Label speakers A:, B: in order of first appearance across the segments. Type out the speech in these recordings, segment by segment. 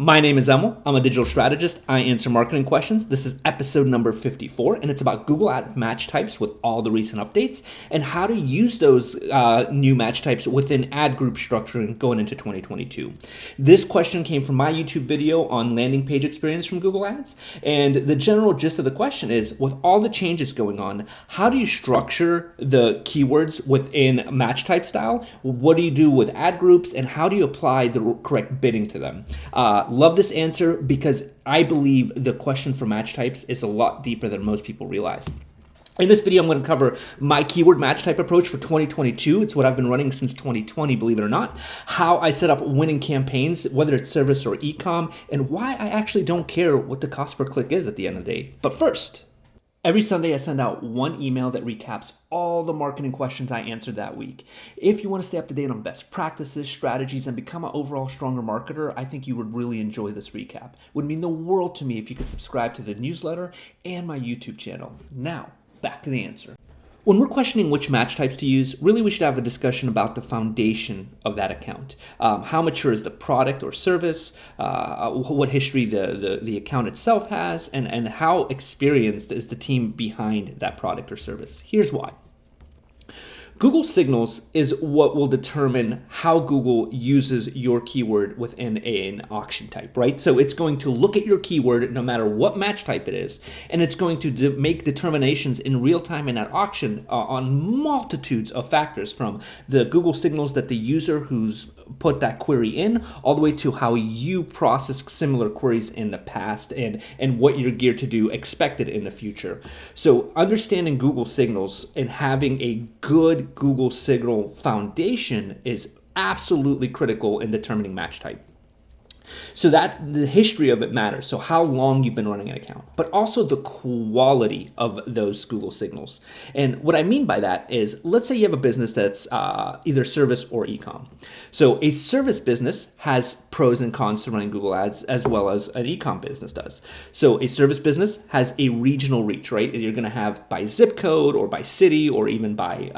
A: My name is Emil. I'm a digital strategist. I answer marketing questions. This is episode number 54, and it's about Google Ad match types with all the recent updates and how to use those new match types within ad group structuring going into 2022. This question came from my YouTube video on landing page experience from Google Ads, and the general gist of the question is, with all the changes going on, how do you structure the keywords within match type style? What do you do with ad groups, and how do you apply the correct bidding to them? Love this answer because I believe the question for match types is a lot deeper than most people realize. In this video, I'm going to cover my keyword match type approach for 2022. It's what I've been running since 2020, believe it or not. How I set up winning campaigns, whether it's service or e-com, and why I actually don't care what the cost per click is at the end of the day. But first, every Sunday, I send out one email that recaps all the marketing questions I answered that week. If you want to stay up to date on best practices, strategies, and become an overall stronger marketer, I think you would really enjoy this recap. It would mean the world to me if you could subscribe to the newsletter and my YouTube channel. Now, back to the answer. When we're questioning which match types to use, really we should have a discussion about the foundation of that account. How mature is the product or service, what history the account itself has, and how experienced is the team behind that product or service. Here's why. Google Signals is what will determine how Google uses your keyword within an auction type, right? So it's going to look at your keyword no matter what match type it is, and it's going to make determinations in real time in that auction on multitudes of factors, from the Google Signals that the user who's put that query in, all the way to how you process similar queries in the past and what you're geared to do expected in the future. So understanding Google Signals and having a good Google Signal foundation is absolutely critical in determining match type. So that the history of it matters. So how long you've been running an account, but also the quality of those Google Signals. And what I mean by that is, let's say you have a business that's either service or e-com. So a service business has pros and cons to running Google Ads as well as an e-com business does. So a service business has a regional reach, right? You're going to have by zip code or by city or even by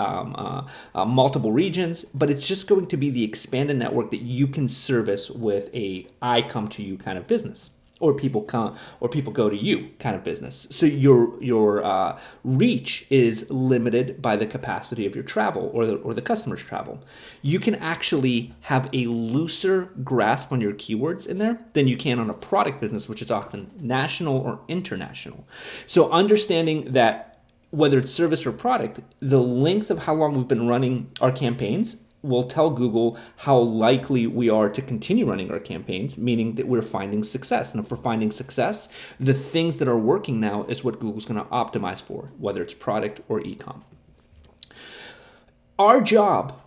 A: multiple regions, but it's just going to be the expanded network that you can service with a I come to you kind of business, or people go to you kind of business. So your reach is limited by the capacity of your travel or the customer's travel. You can actually have a looser grasp on your keywords in there than you can on a product business, which is often national or international. So understanding that whether it's service or product, the length of how long we've been running our campaigns will tell Google how likely we are to continue running our campaigns, meaning that we're finding success. And if we're finding success, the things that are working now is what Google's going to optimize for, whether it's product or e-com. Our job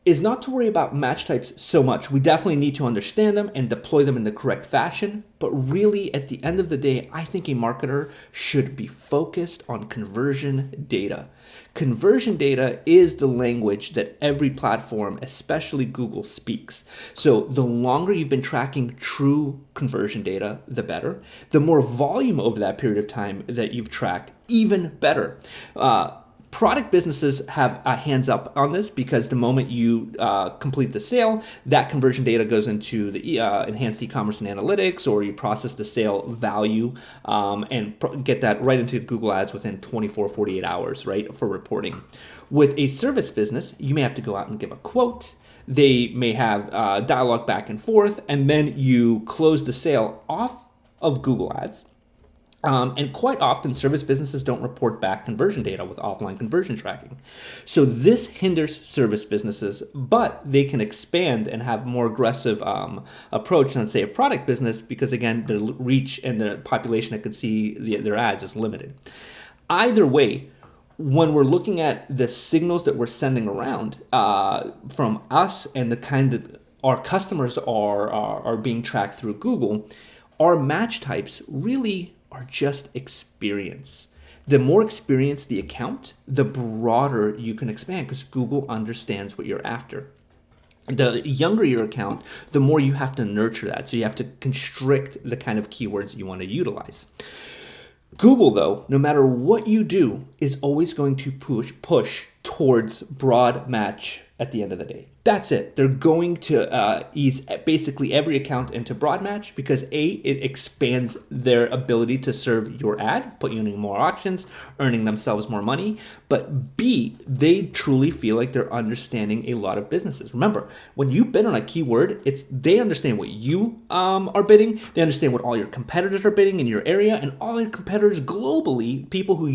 A: is not to worry about match types so much. We definitely need to understand them and deploy them in the correct fashion. But really, at the end of the day, I think a marketer should be focused on conversion data. Conversion data is the language that every platform, especially Google, speaks. So the longer you've been tracking true conversion data, the better. The more volume over that period of time that you've tracked, even better. Product businesses have hands up on this because the moment you complete the sale, that conversion data goes into the enhanced e-commerce and analytics, or you process the sale value and get that right into Google Ads within 24, 48 hours, right, for reporting. With a service business, you may have to go out and give a quote. They may have dialogue back and forth, and then you close the sale off of Google Ads. And quite often, service businesses don't report back conversion data with offline conversion tracking. So this hinders service businesses, but they can expand and have more aggressive approach than, say, a product business, because, again, the reach and the population that could see their ads is limited. Either way, when we're looking at the signals that we're sending around from us and the kind that our customers are being tracked through Google, our match types really are just experience. The more experienced the account, the broader you can expand, because Google understands what you're after. The younger your account, the more you have to nurture that. So you have to constrict the kind of keywords you want to utilize. Google, though, no matter what you do, is always going to push towards broad match at the end of the day. That's it. They're going to ease basically every account into broad match because A, it expands their ability to serve your ad, put you in more auctions, earning themselves more money. But B, they truly feel like they're understanding a lot of businesses. Remember, when you bid on a keyword, they understand what you are bidding. They understand what all your competitors are bidding in your area, and all your competitors globally, people who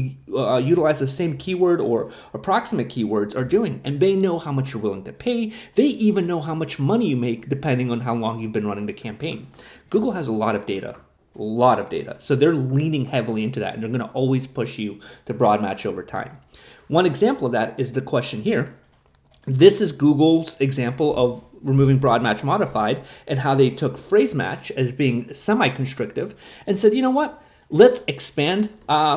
A: utilize the same keyword or approximate keywords, are doing, and they know how much you're willing to pay. They even know how much money you make depending on how long you've been running the campaign. Google has a lot of data. So they're leaning heavily into that, and they're going to always push you to broad match over time. One example of that is the question here. This is Google's example of removing broad match modified and how they took phrase match as being semi-constrictive and said, you know what? Let's expand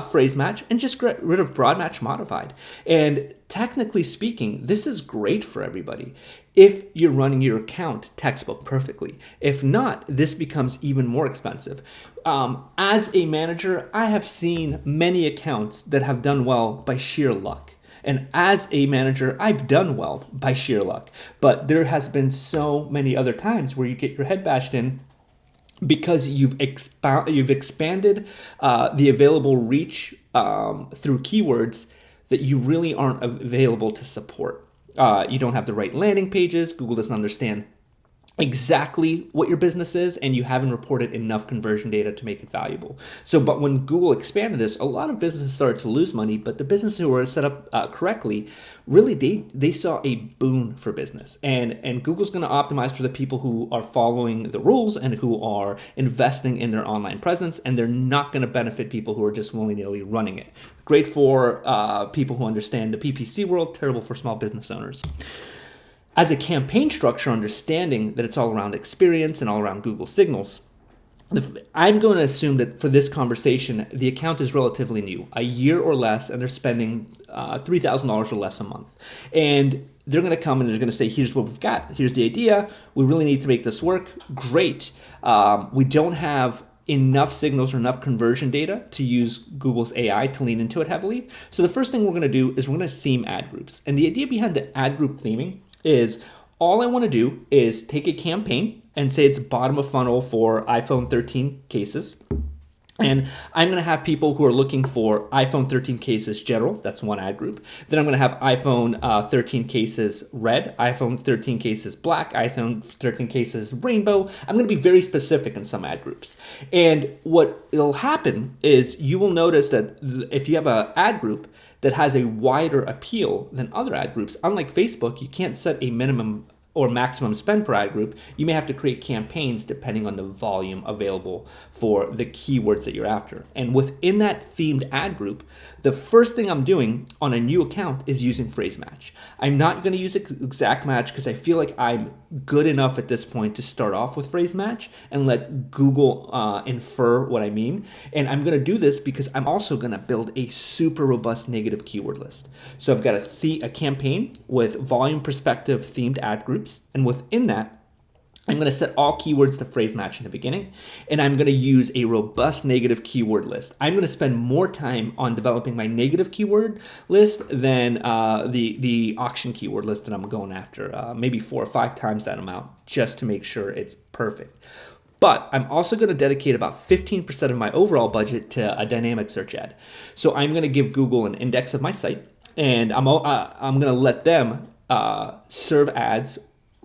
A: phrase match and just get rid of broad match modified. And technically speaking, this is great for everybody if you're running your account textbook perfectly. If not, this becomes even more expensive. As a manager, I have seen many accounts that have done well by sheer luck. And as a manager, I've done well by sheer luck. But there has been so many other times where you get your head bashed in because you've expanded the available reach through keywords that you really aren't available to support. You don't have the right landing pages. Google doesn't understand exactly what your business is, and you haven't reported enough conversion data to make it valuable. But when Google expanded this, a lot of businesses started to lose money, but the businesses who were set up correctly, really they saw a boon for business. And Google's going to optimize for the people who are following the rules and who are investing in their online presence, and they're not going to benefit people who are just willy-nilly running it. Great for people who understand the PPC world, terrible for small business owners. As a campaign structure, understanding that it's all around experience and all around Google signals, I'm going to assume that for this conversation, the account is relatively new, a year or less, and they're spending $3,000 or less a month. And they're going to come and they're going to say, here's what we've got. Here's the idea. We really need to make this work. Great. We don't have enough signals or enough conversion data to use Google's AI to lean into it heavily. So the first thing we're going to do is we're going to theme ad groups. And the idea behind the ad group theming is all I want to do is take a campaign and say it's bottom of funnel for iPhone 13 cases. And I'm going to have people who are looking for iPhone 13 cases general. That's one ad group. Then I'm going to have iPhone 13 cases red, iPhone 13 cases black, iPhone 13 cases rainbow. I'm going to be very specific in some ad groups. And what will happen is you will notice that if you have an ad group that has a wider appeal than other ad groups, unlike Facebook, you can't set a minimum or maximum spend per ad group. You may have to create campaigns depending on the volume available for the keywords that you're after. And within that themed ad group, the first thing I'm doing on a new account is using phrase match. I'm not going to use exact match because I feel like I'm good enough at this point to start off with phrase match and let Google infer what I mean. And I'm going to do this because I'm also going to build a super robust negative keyword list. So I've got a campaign with volume perspective themed ad groups. And within that, I'm going to set all keywords to phrase match in the beginning, and I'm going to use a robust negative keyword list. I'm going to spend more time on developing my negative keyword list than the auction keyword list that I'm going after, maybe 4 or 5 times that amount, just to make sure it's perfect. But I'm also going to dedicate about 15% of my overall budget to a dynamic search ad. So I'm going to give Google an index of my site, and I'm going to let them serve ads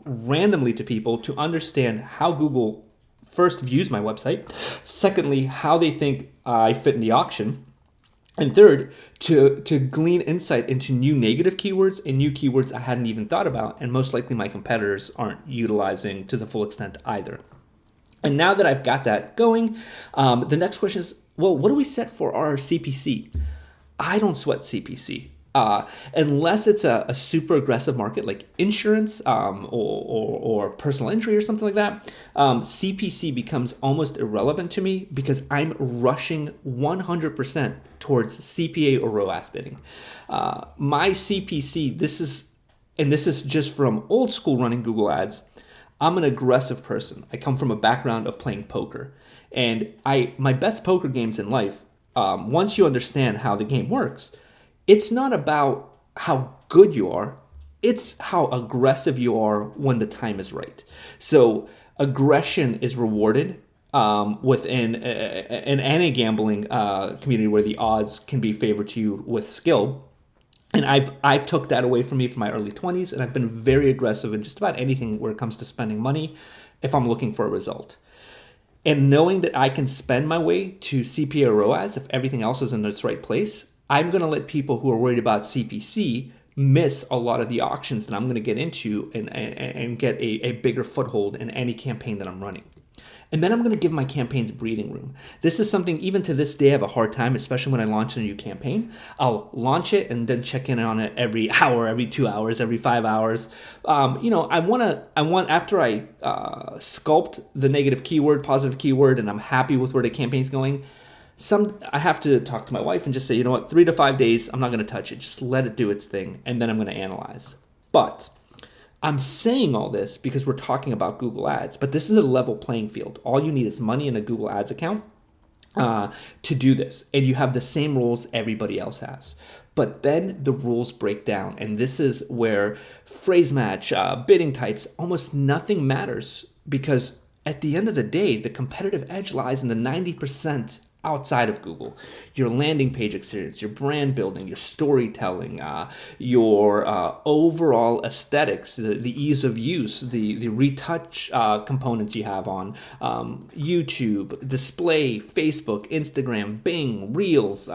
A: randomly to people to understand how Google first views my website, secondly, how they think I fit in the auction, and third, to glean insight into new negative keywords and new keywords I hadn't even thought about, and most likely my competitors aren't utilizing to the full extent either. And now that I've got that going, the next question is, well, what do we set for our CPC? I don't sweat CPC. Unless it's a super aggressive market like insurance or personal injury or something like that, CPC becomes almost irrelevant to me because I'm rushing 100% towards CPA or ROAS bidding. My CPC, this is just from old school running Google Ads. I'm an aggressive person. I come from a background of playing poker, and my best poker games in life, once you understand how the game works, it's not about how good you are. It's how aggressive you are when the time is right. So aggression is rewarded within in any gambling community where the odds can be favored to you with skill. And I've took that away from me from my early 20s, and I've been very aggressive in just about anything where it comes to spending money if I'm looking for a result. And knowing that I can spend my way to CPA or ROAS if everything else is in its right place, I'm going to let people who are worried about CPC miss a lot of the auctions that I'm going to get into and get a bigger foothold in any campaign that I'm running. And then I'm going to give my campaigns breathing room. This is something even to this day I have a hard time, especially when I launch a new campaign. I'll launch it and then check in on it every hour, every 2 hours, every 5 hours. I want after I sculpt the negative keyword, positive keyword, and I'm happy with where the campaign's going. I have to talk to my wife and just say, you know what, 3 to 5 days, I'm not going to touch it. Just let it do its thing, and then I'm going to analyze. But I'm saying all this because we're talking about Google Ads, but this is a level playing field. All you need is money in a Google Ads account to do this, and you have the same rules everybody else has. But then the rules break down, and this is where phrase match, bidding types, almost nothing matters, because at the end of the day, the competitive edge lies in the 90% outside of Google. Your landing page experience, your brand building, your storytelling, your overall aesthetics, the ease of use, the retouch components you have on YouTube, display, Facebook, Instagram, Bing, Reels,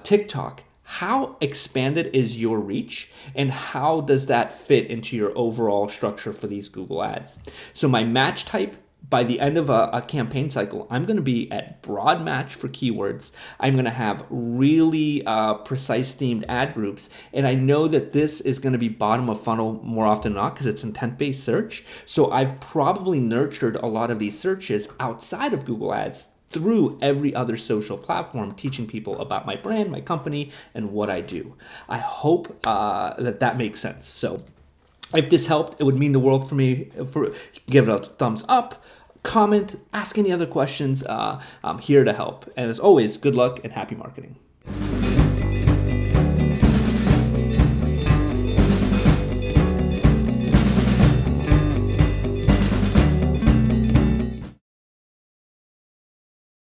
A: TikTok. How expanded is your reach, and how does that fit into your overall structure for these Google Ads? So my match type, by the end of a campaign cycle, I'm going to be at broad match for keywords. I'm going to have really precise themed ad groups. And I know that this is going to be bottom of funnel more often than not because it's intent-based search. So I've probably nurtured a lot of these searches outside of Google Ads through every other social platform, teaching people about my brand, my company, and what I do. I hope that makes sense. So if this helped, it would mean the world for me. Give it a thumbs up, comment, ask any other questions. I'm here to help. And as always, good luck and happy marketing.